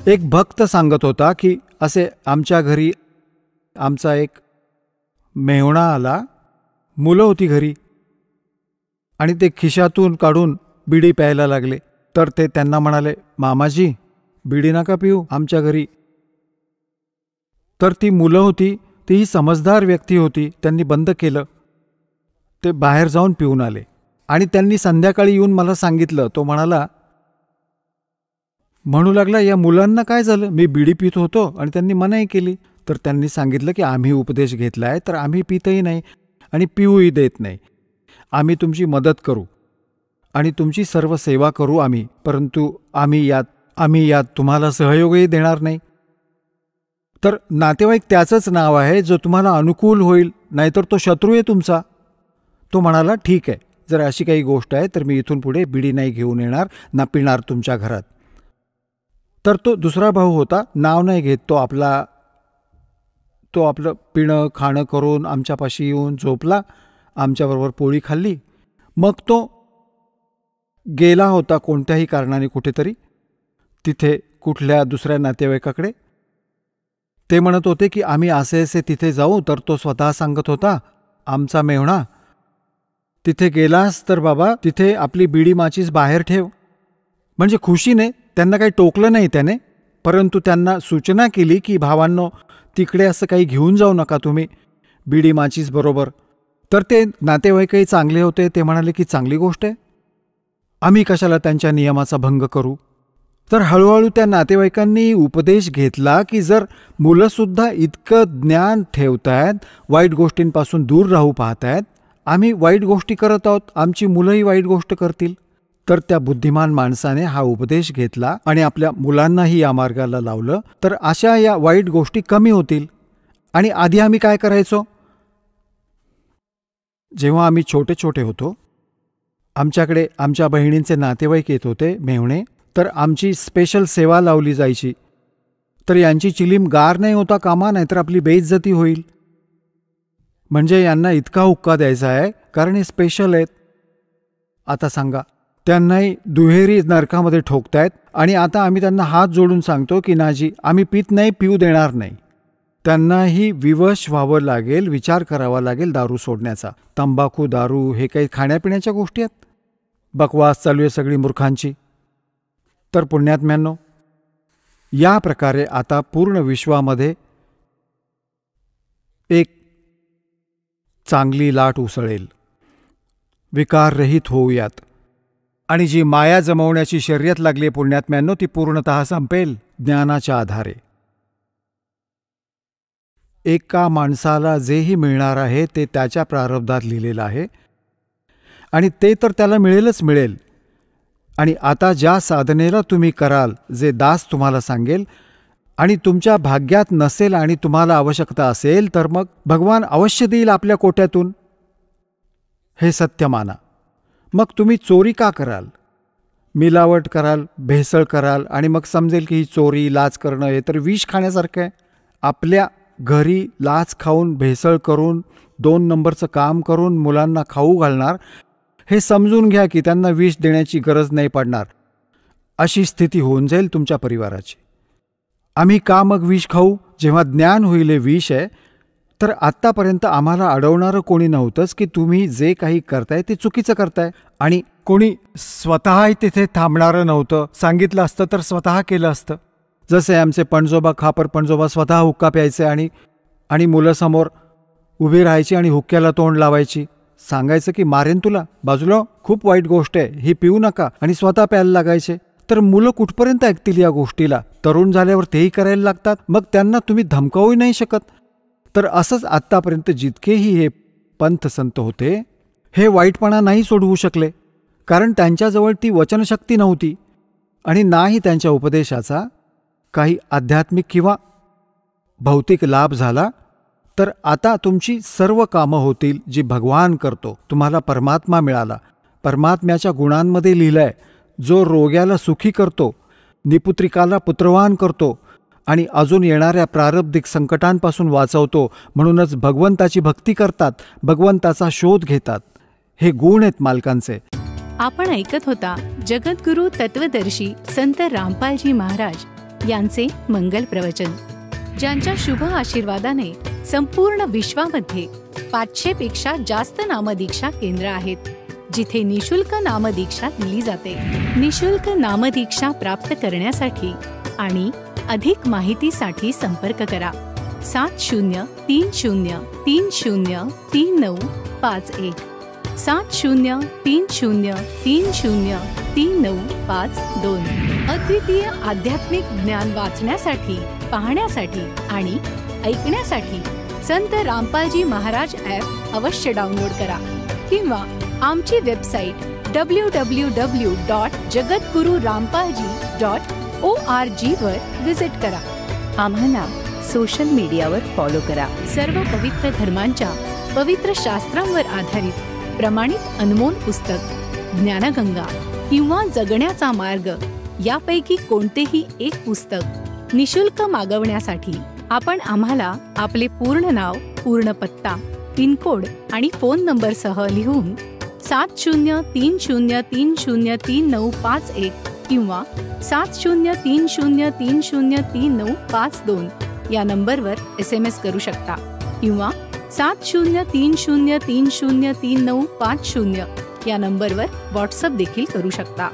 एक भक्त सांगत होता की असे आमच्या घरी आमचा एक मेहुणा आला, मुलं होती घरी आणि ते खिशातून काढून बिडी प्यायला लागले. तर ते त्यांना म्हणाले, मामाजी बिडी नका पिऊ आमच्या घरी. तर ती मुलं होती, तीही समजदार व्यक्ती होती, त्यांनी बंद केलं. ते बाहेर जाऊन पिऊन आले आणि त्यांनी संध्याकाळी येऊन मला सांगितलं. तो म्हणू लागला, या मुलांना काय झालं, मी बिडी पित होतो आणि त्यांनी मनाई केली. तर त्यांनी सांगितलं की आम्ही उपदेश घेतलाय तर आम्ही पितही नाही आणि पिऊही देत नाही. आम्ही तुमची मदत करू आणि तुमची सर्व सेवा करू आम्ही, परंतु आम्ही यात तुम्हाला सहयोगही देणार नाही. तर नातेवाईक त्याचंच नाव आहे जो तुम्हाला अनुकूल होईल, नाहीतर तो शत्रू आहे तुमचा. तो म्हणाला, ठीक आहे, जर अशी काही गोष्ट आहे तर मी इथून पुढे बिडी नाही घेऊन येणार ना पिणार तुमच्या घरात. तर तो दुसरा भाऊ होता, नाव नाही घेत, तो आपलं पिणं खाणं करून आमच्यापाशी येऊन झोपला, आमच्याबरोबर पोळी खाल्ली. मग तो गेला होता कोणत्याही कारणाने कुठेतरी तिथे कुठल्या दुसऱ्या नातेवाईकाकडे. ते म्हणत होते की आम्ही असे तिथे जाऊ. तर तो स्वतः सांगत होता, आमचा मेहुणा, तिथे गेलास तर बाबा तिथे आपली बिडी माचीस बाहेर ठेव. म्हणजे खुशीने, त्यांना काही टोकलं नाही त्याने, परंतु त्यांना सूचना केली की भावांनो, तिकडे असं काही घेऊन जाऊ नका तुम्ही बिडी माचीस बरोबर. तर ते नातेवाईकही चांगले होते. ते म्हणाले की चांगली गोष्ट आहे, आम्ही कशाला त्यांच्या नियमाचा भंग करू. तर हळूहळू त्या नातेवाईकांनी उपदेश घेतला की जर मुलंसुद्धा इतकं ज्ञान ठेवतायत, वाईट गोष्टींपासून दूर राहू पाहतायत, आम्ही वाईट गोष्टी करत आहोत, आमची मुलंही वाईट गोष्ट करतील. तर त्या बुद्धिमान माणसाने हा उपदेश घेतला आणि आपल्या मुलांनाही या मार्गाला लावलं. तर अशा या वाईट गोष्टी कमी होतील. आणि आधी आम्ही काय करायचो, जेव्हा आम्ही छोटे छोटे होतो, आमच्याकडे आमच्या बहिणींचे नातेवाईक येत होते मेहुणे, तर आमची स्पेशल सेवा लावली जायची. तर यांची चिलीम गार नाही होता कामा, नाहीतर आपली बेइज्जती होईल. म्हणजे यांना इतका हुक्का द्यायचा आहे कारण हे स्पेशल आहेत. आता सांगा, त्यांनाही दुहेरी नरकामध्ये ठोकतायत. आणि आता आम्ही त्यांना हात जोडून सांगतो की नाजी, आम्ही पित नाही, पिऊ देणार नाही. त्यांनाही विवश व्हावं लागेल, विचार करावा लागेल दारू सोडण्याचा. तंबाखू, दारू हे काही खाण्यापिण्याच्या गोष्टी आहेत. बकवास चालू आहे सगळी मूर्खांची. तर पुण्यात्म्यांनो, या प्रकारे आता पूर्ण विश्वामध्ये एक चांगली लाट उसळेल. विकाररहित होऊयात आणि जी माया जमवण्याची शर्यत लागली पुण्यात्म्यांनो, ती पूर्णतः संपेल ज्ञानाच्या आधारे. एका माणसाला जेही मिळणार आहे ते त्याच्या प्रारब्धात लिहिलेलं आहे आणि ते तर त्याला मिळेलच मिळेल. आणि आता ज्या साधनेला तुम्ही कराल, जे दास तुम्हाला सांगेल, आणि तुमच्या भाग्यात नसेल आणि तुम्हाला आवश्यकता असेल, तर मग भगवान अवश्य देईल आपल्या कोट्यातून. हे सत्य माना. मग तुम्ही चोरी का कराल, मिलावट कराल, भेसळ कराल आणि मग समजेल की ही चोरी, लाच करणं हे तर विष खाण्यासारखं आहे. आपल्या घरी लाच खाऊन, भेसळ करून, 2 नंबरचं काम करून मुलांना खाऊ घालणार, हे समजून घ्या की त्यांना विष देण्याची गरज नाही पडणार. अशी स्थिती होऊन जाईल तुमच्या परिवाराची. आम्ही का मग विष खाऊ, जेव्हा ज्ञान होईल हे विष आहे. तर आत्तापर्यंत आम्हाला अडवणारं कोणी नव्हतंच की तुम्ही जे काही करताय ते चुकीचं करताय. आणि कोणी स्वतःही तिथे थांबणारं नव्हतं. सांगितलं असतं तर स्वतः केलं असतं. जसे आमचे पणजोबा, खापर पणजोबा स्वतः हुक्का प्यायचे आणि मुलं उभी राहायची आणि हुक्क्याला तोंड लावायची. सांगायचं की मारेन तुला, बाजूला, खूप वाईट गोष्ट आहे, ही पिऊ नका, आणि स्वतः प्यायला लागायचे. तर मुलं कुठपर्यंत ऐकतील या गोष्टीला. तरुण झाल्यावर तेही करायला लागतात. मग त्यांना तुम्ही धमकावूही नाही शकत. तर असंच आत्तापर्यंत जितकेही हे पंथ संत होते, हे वाईटपणा नाही सोडवू शकले, कारण त्यांच्याजवळ ती वचनशक्ती नव्हती आणि नाही त्यांच्या उपदेशाचा काही आध्यात्मिक किंवा भौतिक लाभ झाला. तर आता तुमची सर्व कामं होतील जी भगवान करतो. तुम्हाला परमात्मा मिळाला. परमात्म्याच्या गुणांमध्ये लिहिलंय, जो रोग्याला सुखी करतो, निपुत्रिकाला पुत्रवान करतो आणि अजून येणाऱ्या प्रारब्धिक संकटांपासून वाचवतो. म्हणूनच भगवंताची भक्ती करतात, भगवंताचा शोध घेतात. हे गुण आहेत मालकांचे. आपण ऐकत होता जगद्गुरु तत्वदर्शी संत रामपालजी महाराज यांचे मंगल प्रवचन, ज्यांच्या शुभ आशीर्वादाने संपूर्ण विश्वामध्ये 500 पेक्षा जास्त नामदीक्षा केंद्र आहेत, जिथे निशुल्क नामदीक्षा दिली जाते. निशुल्क नामदीक्षा प्राप्त करण्यासाठी आणि अधिक माहितीसाठी संपर्क करा 7030303951 7030303952. अद्वितीय आध्यात्मिक ज्ञान वाचण्यासाठी, पाहण्यासाठी आणि ऐकण्यासाठी संत रामपालजी महाराज ॲप अवश्य डाउनलोड करा किंवा आमची वेबसाईट www.jagadgururampalji.org वर विजिट करा. आम्हाला सोशल मीडियावर फॉलो करा. सर्व पवित्र धर्मांच्या पवित्र शास्त्रांवर आधारित प्रमाणित अनमोल पुस्तक ज्ञानगंगा किंवा जगण्याचा मार्ग यापैकी कोणतेही एक पुस्तक निशुल्क मागवण्यासाठी आपण आम्हाला आपले पूर्ण नाव, पूर्ण पत्ता, पिनकोड आणि फोन नंबरसह लिहून 7030303951 किंवा 7030303952 या नंबरवर SMS करू शकता किंवा 7030303950 या नंबरवर व्हॉट्सअप देखील करू शकता.